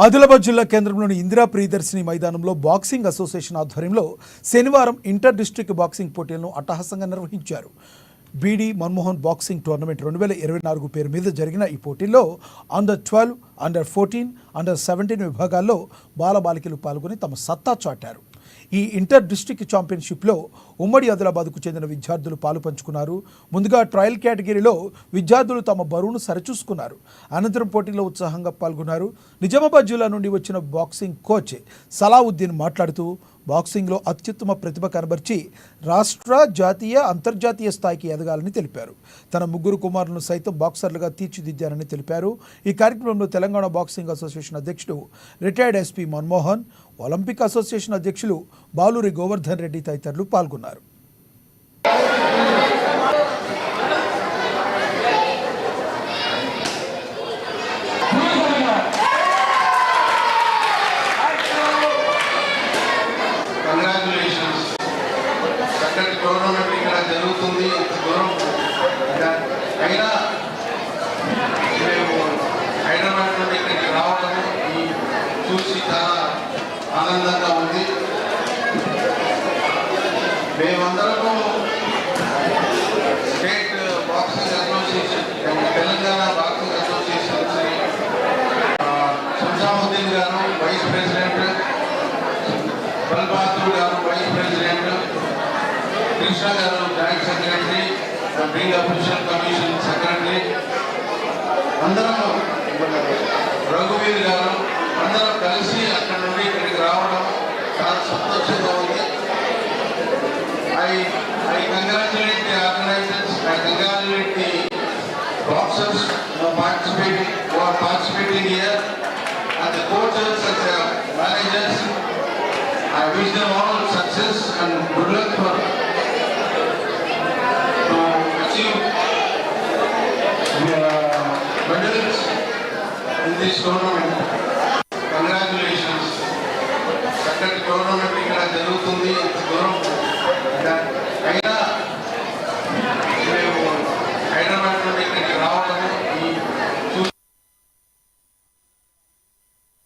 ఆదిలాబాద్ జిల్లా కేంద్రంలోని ఇందిరా ప్రియదర్శిని మైదానంలో బాక్సింగ్ అసోసియేషన్ ఆధ్వర్యంలో శనివారం ఇంటర్ డిస్ట్రిక్ట్ బాక్సింగ్ పోటీలను అట్టహాసంగా నిర్వహించారు. బీడీ మన్మోహన్ బాక్సింగ్ టోర్నమెంట్ 2024 పేరు మీద జరిగిన ఈ పోటీల్లో అండర్-12, అండర్-14, అండర్-17 విభాగాల్లో బాలబాలికలు పాల్గొని తమ సత్తా చాటారు. ఈ ఇంటర్ డిస్ట్రిక్ట్ ఛాంపియన్షిప్లో ఉమ్మడి ఆదిలాబాద్కు చెందిన విద్యార్థులు పాలు పంచుకున్నారు. ముందుగా ట్రయల్ కేటగిరీలో విద్యార్థులు తమ బరువును సరిచూసుకున్నారు. అనంతరం పోటీలో ఉత్సాహంగా పాల్గొన్నారు. నిజామాబాద్ జిల్లా నుండి వచ్చిన బాక్సింగ్ కోచ్ సలావుద్దీన్ మాట్లాడుతూ బాక్సింగ్లో అత్యుత్తమ ప్రతిభ కనబర్చి రాష్ట్ర, జాతీయ, అంతర్జాతీయ స్థాయికి ఎదగాలని తెలిపారు. తన ముగ్గురు కుమారులను సైతం బాక్సర్లుగా తీర్చిదిద్దారని తెలిపారు. ఈ కార్యక్రమంలో తెలంగాణ బాక్సింగ్ అసోసియేషన్ అధ్యక్షుడు retired SP Manmohan, Olympic association అధ్యక్షులు బాలూరి గోవర్ధన్ రెడ్డి తదితరులు పాల్గొన్నారు. టోర్నమెంట్ ఇక్కడ జరుగుతుంది. అయినా మేము హైదరాబాద్ నుండి ఇక్కడికి రావడము చూసి చాలా ఆనందంగా ఉంది. మేమందరము state boxing association, Telangana boxing association Shamshamuddin garu vice president, Balbahadur garu vice president, Krishna garu joint secretary, ring official commission secretary, అందరం రఘువీర్ గారు అందరం కలిసి అక్కడ నుండి ఇక్కడికి రావడం చాలా సంతోషంగా ఉంది. I congratulate the organizers, I congratulate the boxers who are participating here, and the coaches and the managers. I wish them all success and good luck for to achieve medals in this tournament.